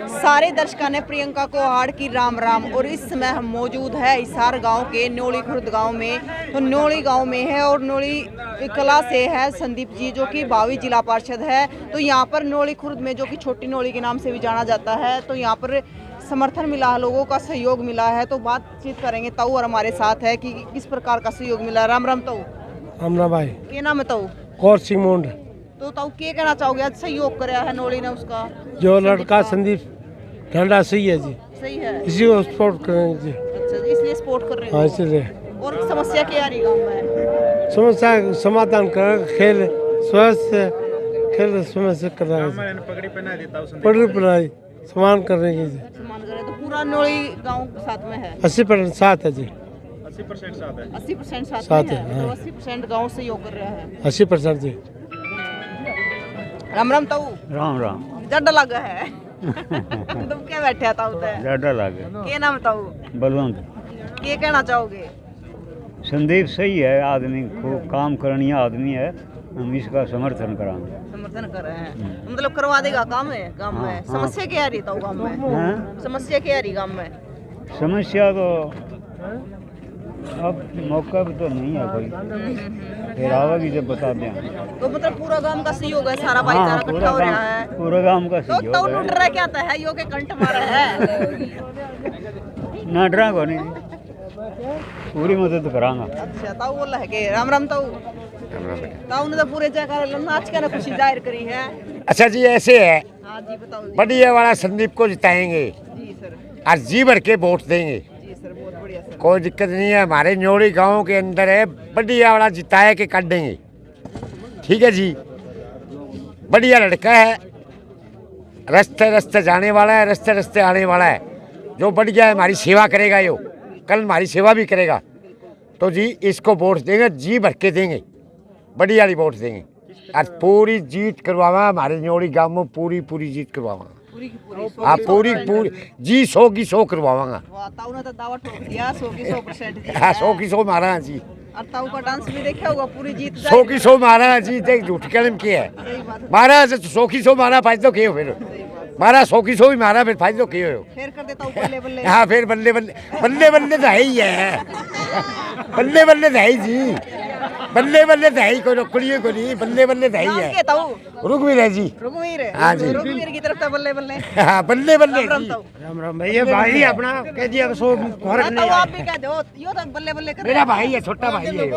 सारे दर्शकों ने प्रियंका को हाड़ की राम राम। और इस समय हम मौजूद है हिसार गांव के न्योली खुर्द गांव में। तो न्योली गांव में है और न्योली कला से है संदीप जी जो कि भावी जिला पार्षद है। तो यहाँ पर न्योली खुर्द में जो कि छोटी न्योली के नाम से भी जाना जाता है, तो यहाँ पर समर्थन मिला है, लोगों का सहयोग मिला है। तो बातचीत करेंगे ताऊ और हमारे साथ है कि किस प्रकार का सहयोग मिला। राम राम ताऊ। राम राम भाई। क्या नाम है ताऊ? कौर सिंह मुंड। तो ताऊ क्या कहना चाहोगे, आज सहयोग कराया है न्योली ने उसका? जो लड़का संदीप ढंडा सही है जी, सही है, इसी को सपोर्ट करेंगे जी। अच्छा इसलिए सपोर्ट कर रहे हाँ हो। इसलिए और समस्या क्या आ रही गाँव में? समस्या समाधान कर, खेल स्वास्थ्य खेल समस्या कर रहा है, पढ़ी पढ़ाई समान करेंगे जी। सम्मान करे तो पूरा न्योली गांव साथ में है। 80% साथ है जी। 80% साथ है। 80% साथ है, है। तो हाँ। 80% गांव सहयोग कर रहा है। 80% जी। राम राम ताऊ। राम राम। जड्डा लगा है तुम क्या बैठे ताऊ ते? ज्यादा लागे क्या नाम ताऊ? बलवंत। क्या कहना चाहोगे? संदीप सही है, आदमी को काम करनी आदमी है, हम इसका समर्थन कराएंगे। समर्थन कर रहे हैं तो मतलब करवा देगा काम है गांव में। हाँ। समस्या क्या आ रही ताऊ गांव में? हाँ? समस्या क्या आ रही गांव में? समस्या तो अब मौका भी तो नहीं है कोई, फिर आवेगी जब बता दें। तो मतलब पूरा गांव का सहयोग है, सारा भाईचारा इकट्ठा हो रहा है। पूरा गांव का तो सहयोग ताऊ है। लूट रहा क्या था है यो के कंठ मारा है। ना डरा को नहीं, पूरी मदद करांगा। अच्छा ताऊ बोला है कि राम राम ताऊ। ताऊ ने तो पूरे जगह नाच के ना खुशी जाहिर करी है। अच्छा जी ऐसे है, हाँ जी बताओ जी। बढ़िया वाला संदीप को जिताएंगे जी सर। और जी भर के वोट देंगे। जी सर बहुत बढ़िया सर। कोई दिक्कत नहीं है, हमारे न्योली गांव के अंदर है, बढ़िया वाला जिताए के कर देंगे। ठीक है जी, बढ़िया लड़का है, रस्ते रस्ते जाने वाला है, रस्ते रस्ते आने वाला है, जो बढ़िया है, हमारी सेवा करेगा। यो कल हमारी सेवा भी करेगा। तो जी इसको वोट देंगे, जी भर के देंगे, बढ़िया वाली वोट देंगे और पूरी जीत करवावा। हमारे न्योली गांव में पूरी पूरी जीत करवावा। पूरी की पूरी हाँ पूरी पूरी जी 100 की 100 करवावांगा। वाह ताऊ ने तो दावा ठोक दिया 100 की 100% हाँ 100 की 100 मारा है जी। और ताऊ का डांस भी देखा होगा, पूरी जीत 100 की 100 मारा है जी। देख झूठ कलम की है, सही बात है। मारा 100 की 100 मारा, फायदा क्यों फिर मारा 100 की 100 भी मारा, फिर फायदा क्यों हो। फिर कर देता हूँ बल्ले बल्ले। हाँ फिर बल्ले बल्ले बल्ले बल्ले तो है ही है, बल्ले बल्ले तो है ही जी, बल्ले बल्ले तो है ही, कोई रोकड़िए को नहीं, बल्ले बल्ले तो है ही नाम है। क्या ताऊ? रुकवीर है जी। रघुवीर है। हाँ जी। रघुवीर की तरफ था बल्ले बल्ले। हाँ बल्ले बल्ले राम राम जी। ताऊ। राम राम भैया। भाई अपना कह दिया सो फर्क हाँ, नहीं ताऊ आप है। भी कह दो, यो तो बल्ले बल्ले कर मेरा भाई है, छोटा भाई है,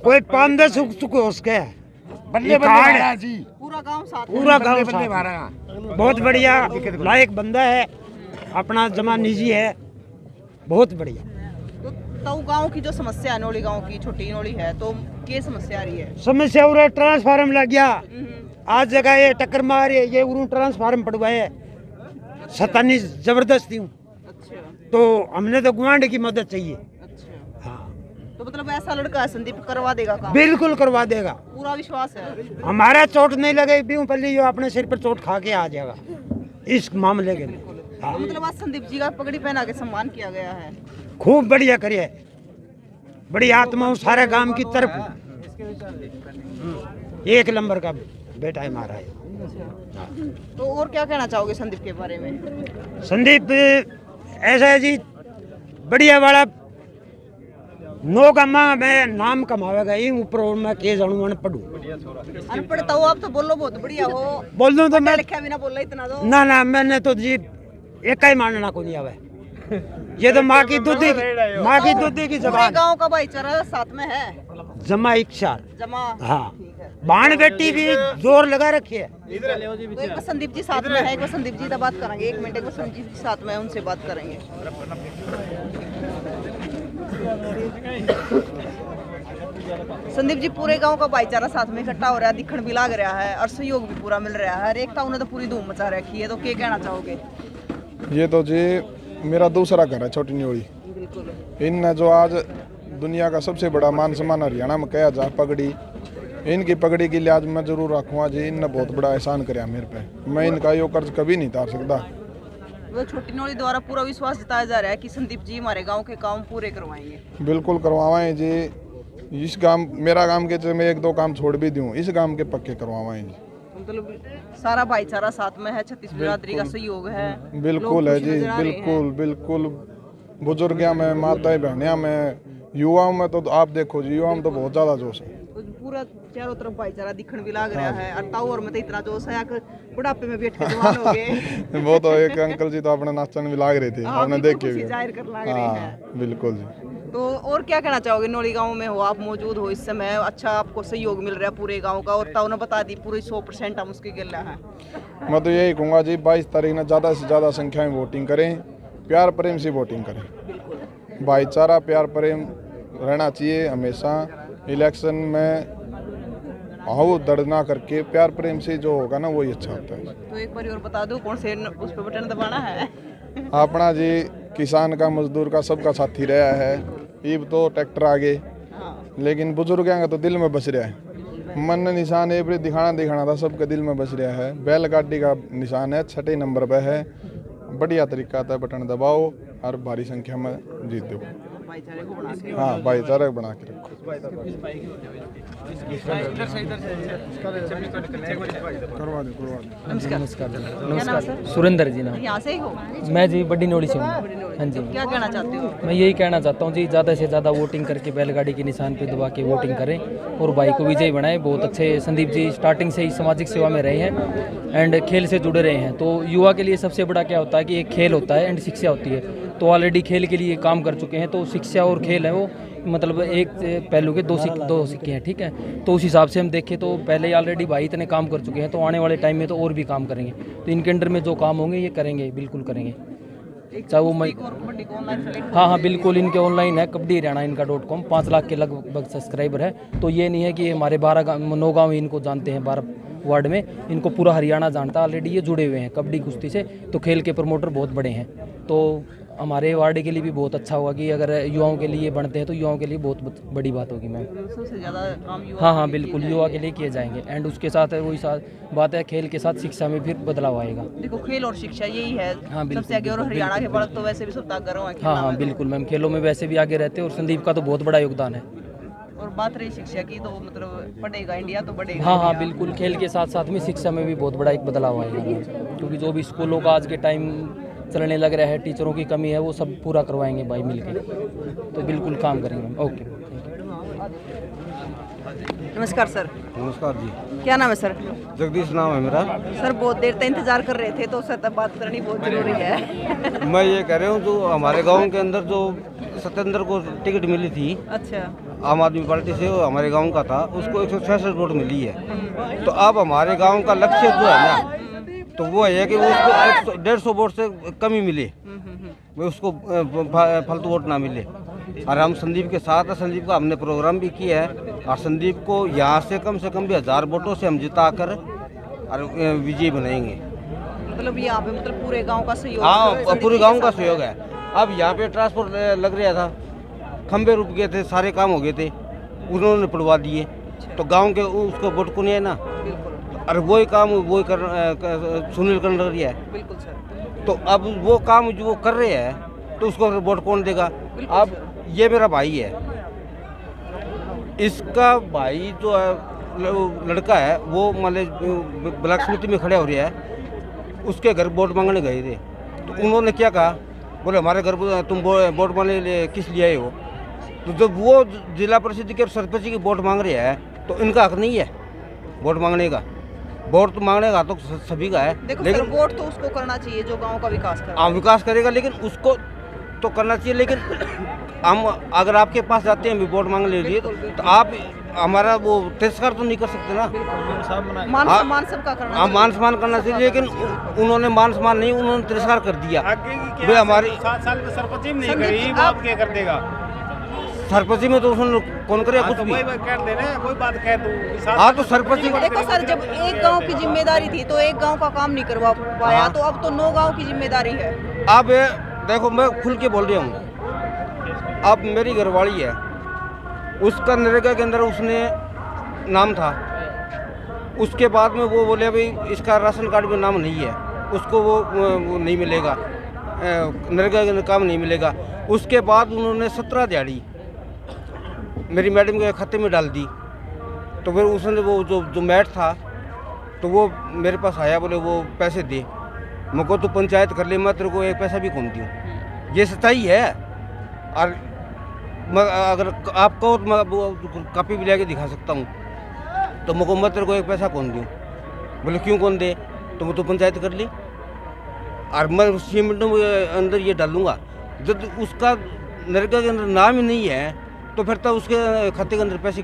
कोई 5-10 सुख उसके बल्ले बल्ले मारा जी। पूरा गांव साथ में। पूरा गांव बल्ले साथ। मारा। बहुत बढ़िया लायक बंदा है, अपना जमा निजी है, बहुत बढ़िया। तो ताऊ गांव की जो समस्या है, न्योली गांव की छोटी न्योली है, तो क्या समस्या आ रही है? समस्या उरे ट्रांसफार्म लग गया, आज जगह ये टक्कर मार ये उरू ट्रांसफार्म पड़वाए, सतानी जबरदस्ती हूँ। अच्छा तो हमने तो गुआंढ की मदद चाहिए। अच्छा। हाँ तो मतलब ऐसा लड़का है संदीप, करवा देगा काम? बिल्कुल करवा देगा, पूरा विश्वास है। हमारा चोट नहीं लगे बीऊ पल्ली, जो अपने सिर पर चोट खा के आ जाएगा इस मामले के लिए। तो मतलब आज संदीप जी का पगड़ी पहना के सम्मान किया गया है। खूब बढ़िया करिए, बड़ी आत्मा सारे गांव की तरफ, एक नंबर का बेटा है हमारा है। तो और क्या कहना चाहोगे संदीप के बारे में? संदीप ऐसा है जी, बढ़िया वाला नो गम्मा में नाम कमावेगा, ये ऊपर और मैं के जानू अनपढ़ अनपढ़ ताऊ आप तो बोलो बहुत बढ़िया हो, बोल दूं तो मैं लिखा भी ना बोला इतना तो। ना मैंने तो जी एक ही मानना को नहीं आवे, ये तो माँ की दूधी की पूरे जबान, गांव का भाईचारा साथ में है, जमा इच्छा। जमा। हाँ ठीक है। बाण बेटी भी जोर लगा रखी है। तो एक बार संदीप जी साथ में है, एक बार संदीप जी से बात करेंगे, 1 मिनट, एक बार संदीप जी साथ में है, उनसे बात करेंगे। संदीप जी पूरे गांव का भाईचारा साथ में इकट्ठा हो रहा है, दिखण भी लग रहा है और सहयोग भी पूरा मिल रहा है। एकता उन्हें तो पूरी धूम मचा रखी है, तो क्या कहना चाहोगे? ये तो जी मेरा दूसरा घर है छोटी न्योली। बिल्कुल। इन जो आज दुनिया का सबसे बड़ा मान सम्मान हरियाणा में कहा जा पगड़ी, इनकी पगड़ी की लिहाज मैं जरूर रखूँगा जी। इनने बहुत बड़ा एहसान कराया मेरे पे, मैं इनका यो कर्ज कभी नहीं उतार सकता। वो छोटी न्योली द्वारा पूरा विश्वास जताया जा रहा है कि संदीप जी हमारे गांव के काम पूरे करवाएंगे। बिल्कुल करवाएं जी। इस काम मेरा काम के मैं 1-2 काम छोड़ भी दूँ, इस काम के पक्के करवाएं जी। मतलब सारा भाईचारा साथ में है, छत्तीस बिरादरी का सहयोग है। बिल्कुल है जी, बिल्कुल बिल्कुल। बुजुर्गिया में, माताएं बहनिया में, युवाओं में तो आप देखो जी, युवाओं में तो बहुत ज्यादा जोश है। पूरा चारों तरफ भाईचारा दिखण भी लग रहा है। और ताऊ और में तो इतना जोश है कि बुढ़ापे में बैठ के जवान हो गए। वो तो एक अंकल जी तो अपने नाचन भी लाग रहे थे, आपने देखे भी। जाहिर कर लग रहे हैं। बिल्कुल जी। तो और क्या कहना चाहोगे? नौली गांव में हो आप, मौजूद हो इस समय, अच्छा आपको सहयोग मिल रहा है पूरे गांव का, और ताऊ ने बता दी पूरी 100% हम उसके गिला है। मैं तो यही कहूँगा जी, 22 तारीख में ज़्यादा से ज़्यादा संख्या में वोटिंग करें, प्यार प्रेम से वोटिंग करें। भाईचारा प्यार प्रेम रहना चाहिए हमेशा। इलेक्शन में आओ दर्द ना करके प्यार प्रेम से जो होगा ना वही अच्छा होता है। तो एक बार और बता दो कौन से उस पर बटन दबाना है? अपना जी किसान का, मजदूर का, सबका साथी रहा है। अब तो ट्रैक्टर आ गए, लेकिन बुजुर्ग का तो दिल में बस रहा है। मन निशान एक दिखाना था, सबके दिल में बस रहा है। बैलगाड़ी का निशान है, 6 नंबर पे है। बढ़िया तरीका था, बटन दबाओ और भारी संख्या में जीत दो। भाईचारे को बना के, हाँ, भाईचारा बना के रखो। नमस्कार। नमस्कार। सुरेंद्र जी नाम। यहाँ से ही हो? मैं जी बड़ी नोड़ी से हूँ। हाँ जी। क्या कहना चाहते हो? मैं यही कहना चाहता हूँ जी, ज़्यादा से ज़्यादा वोटिंग करके बैलगाड़ी के निशान पे दबा के वोटिंग करें और भाई को विजयी बनाएं। बहुत अच्छे संदीप जी स्टार्टिंग से ही सामाजिक सेवा में रहे हैं एंड खेल से जुड़े रहे हैं। तो युवा के लिए सबसे बड़ा क्या होता है कि एक खेल होता है एंड शिक्षा होती है। तो ऑलरेडी खेल के लिए काम कर चुके हैं, तो शिक्षा और खेल है वो मतलब एक पहलू के दो सिक्के हैं, ठीक है। तो उस हिसाब से हम देखें तो पहले ऑलरेडी भाई इतने काम कर चुके हैं, तो आने वाले टाइम में तो और भी काम करेंगे। तो इनके अंडर में जो काम होंगे ये करेंगे, बिल्कुल करेंगे। चाहे वो मैं हाँ बिल्कुल, इनके ऑनलाइन है कबड्डी हरियाणा इनका .com, 5 लाख के लगभग सब्सक्राइबर है। तो ये नहीं है कि हमारे 9 गाँव इनको जानते हैं, 12 वार्ड में इनको पूरा हरियाणा जानता है। ऑलरेडी ये जुड़े हुए हैं कबड्डी कुश्ती से, तो खेल के प्रमोटर बहुत बड़े हैं। तो हमारे वार्ड के लिए भी बहुत अच्छा होगा कि अगर युवाओं के लिए बनते हैं तो युवाओं के लिए बहुत बड़ी बात होगी मैम। सबसे ज़्यादा काम युवा हाँ बिल्कुल, युवा के लिए किए जाएंगे एंड उसके साथ वही बात है, खेल के साथ शिक्षा में फिर बदलाव आएगा। देखो खेल और शिक्षा यही है सबसे आगे, और हरियाणा के बालक तो वैसे भी सब ताकतवर हैं। हाँ बिल्कुल मैम, खेलों में वैसे भी आगे रहते हैं और संदीप का तो बहुत बड़ा योगदान है। और बात रही शिक्षा की, तो मतलब बढ़ेगा इंडिया तो बढ़ेगा। हाँ बिल्कुल, खेल के साथ साथ में शिक्षा में भी बहुत बड़ा एक बदलाव आएगा, क्योंकि जो भी स्कूलों का आज के टाइम चलने लग रहा है, टीचरों की कमी है, वो सब पूरा करवाएंगे भाई मिलकर। तो बिल्कुल काम करेंगे। ओके, नमस्कार सर। नमस्कार जी। क्या नाम है सर? जगदीश नाम है मेरा। सर बहुत देर तक इंतजार कर रहे थे, तो सर तब बात करनी बहुत जरूरी है। मैं ये कह रहा हूँ, जो हमारे गांव के अंदर जो सत्येंद्र को टिकट मिली थी अच्छा, आम आदमी पार्टी से, वो हमारे गांव का था, उसको 166 वोट मिली है। तो अब हमारे गांव का लक्ष्य जो है ना, तो वो है कि वो उसको 150 वोट से कमी मिले, वो उसको फालतू वोट ना मिले। और हम संदीप के साथ है, संदीप का हमने प्रोग्राम भी किया है, और संदीप को यहाँ से कम भी 1000 वोटों से हम जिता कर और विजयी बनाएंगे। मतलब यहाँ पे मतलब पूरे गांव का सहयोग? हाँ, पूरे गांव का सहयोग है। अब यहाँ पे ट्रांसपोर्ट लग रहा था, खंबे रुक गए थे, सारे काम हो गए थे, उन्होंने पड़वा दिए। तो गांव के उसको वोट को नहीं है ना, और वही काम वही सुनील कर रही है। बिल्कुल सर। तो अब वो काम जो वो कर रहे हैं, तो उसको वोट कौन देगा? अब ये मेरा भाई है, इसका भाई जो है लड़का है, वो मान ब्लॉक समिति में खड़े हो रहा है, उसके घर वोट मांगने गए थे। तो उन्होंने क्या कहा, बोले हमारे घर तुम वोट मांगने किस लिए आए हो? तो जब वो जिला परिषद के सरपंच की वोट मांग रहे हैं, तो इनका हक नहीं है वोट मांगने का। वोट तो मांगने का तो सभी का है, लेकिन वोट तो उसको करना चाहिए जो गांव का विकास करेगा। हाँ, विकास करेगा, लेकिन उसको तो करना चाहिए। लेकिन हम अगर आपके पास जाते हैं वोट मांगने के लिए, तो आप हमारा वो तिरस्कार तो नहीं कर सकते ना। मान सम्मान सबका करना, हाँ, मान सम्मान करना चाहिए। लेकिन उन्होंने मान सम्मान नहीं, उन्होंने तिरस्कार कर दिया। वे हमारी 7 साल में सरपंच नहीं करी, बात क्या कर देगा? सरपंची में तो उसने कौन करे कुछ भी। कोई बात कह दो। हाँ, तो सरपंची देखो सर, जब एक गांव की जिम्मेदारी थी तो एक गांव का काम नहीं करवा पाया। हाँ। तो अब तो 9 गांव की जिम्मेदारी है। अब देखो, मैं खुल के बोल रहा हूँ, अब मेरी घरवाली है, उसका नरेगा के अंदर उसने नाम था, उसके बाद में वो बोले भाई इसका राशन कार्ड में नाम नहीं है, उसको वो नहीं मिलेगा, नरेगा का काम नहीं मिलेगा। उसके बाद उन्होंने 17 दिहाड़ी मेरी मैडम के खाते में डाल दी। तो फिर उसने वो जो मैट था, तो वो मेरे पास आया, बोले वो पैसे दे। मैं को तो पंचायत कर ले, मैं तेरे को एक पैसा भी कौन दूँ। ये सच्चाई है। और मैं अगर आप कहो तो मैं वो कॉपी भी लेके दिखा सकता हूँ। तो मैं तेरे को एक पैसा कौन दूँ। बोले क्यों कौन दे, तो मैं तो पंचायत कर ली। और मैं 6 मिनटों में अंदर ये डालूंगा। जब उसका नरेगा के अंदर नाम ही नहीं है तो फिर तो उसके खाते के अंदर पैसे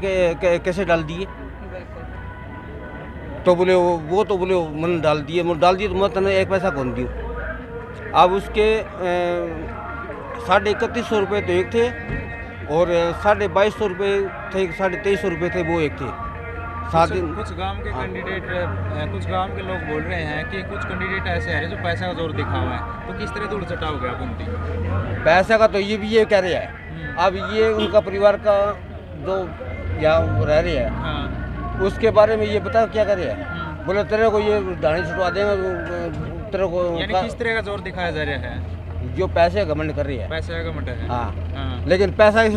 कैसे डाल दिए। तो बोले वो तो बोले मैंने डाल दिए तो मैं तने एक पैसा कौन दूँ। अब उसके 3150 रुपये तो एक थे और 2250 रुपये थे, 2350 रुपये थे वो एक थे। कुछ गांव के कैंडिडेट, कुछ गांव के लोग बोल रहे हैं कि कुछ कैंडिडेट ऐसे हैं जो पैसा का जोर दिखा हुआ है, तो किस तरह दूर चटाओगे आप उनकी? पैसा का तो ये भी ये कह रहे हैं। अब ये उनका परिवार का जो यहाँ रह रहे हैं, हाँ। उसके बारे में ये बता क्या कर रहे हैं। बोले तेरे को ये दाढ़ी छुटवा देंगे तेरे को। यानी किस तरह का जोर दिखाया जा रहा है? जो पैसे घमंड कर रही है। पैसे का घमंड है। हाँ। लेकिन पैसा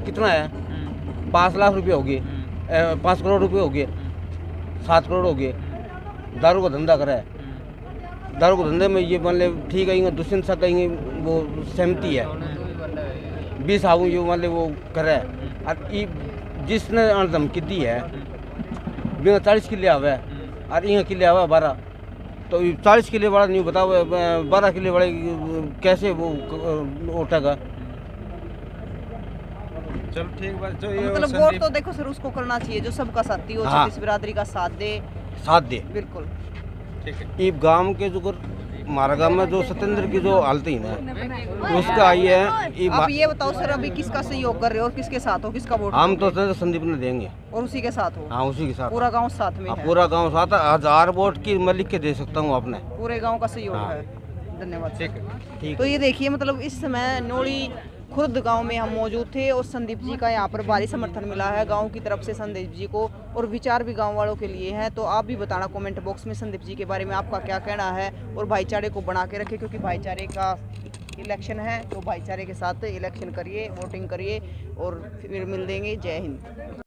कितना है? 5 लाख रुपये हो गए, 5 करोड़ रुपये हो गए, 7 करोड़ हो गए। दारू का धंधा करा है। दारू के धंधे में ये मान ले ठीक है, दुष्यंत सा कहेंगे वो सहमति है। 20 आगू जो मान ले वो करे है। और जिसने धमकी दी है 40 किले आवे और यहाँ किले आवा 12, तो 40 किले वाला नहीं बताओ 12 किले वाले कैसे वो उठेगा। चलो ठीक बात। जो ये मतलब वोट तो देखो सर उसको करना चाहिए जो सबका साथी हो, हाँ। छत्तीस बिरादरी का साथ दे। बिल्कुल। ठीक है। ये गांव के जो हमारा गांव में जो सत्येंद्र की जो हालत ही ना उसका आई है। आप ये बताओ सर अभी किसका सहयोग कर रहे हो और किसके साथ हो, किसका वोट? हम तो संदीप ने देंगे और उसी के साथ हो? हाँ उसी के साथ। पूरा गांव साथ में है? पूरा गांव साथ। 1000 वोट की मैं लिख के दे सकता हूँ अपने। पूरे गांव का सहयोग हाँ। है। धन्यवाद। ठीक है। ठीक। तो ये देखिए मतलब इस समय नोली खुर्द गांव में हम मौजूद थे और संदीप जी का यहाँ पर भारी समर्थन मिला है गांव की तरफ से संदीप जी को, और विचार भी गांव वालों के लिए हैं। तो आप भी बताना कमेंट बॉक्स में संदीप जी के बारे में आपका क्या कहना है, और भाईचारे को बना के रखें क्योंकि भाईचारे का इलेक्शन है। तो भाईचारे के साथ इलेक्शन करिए, वोटिंग करिए और फिर मिल देंगे। जय हिंद।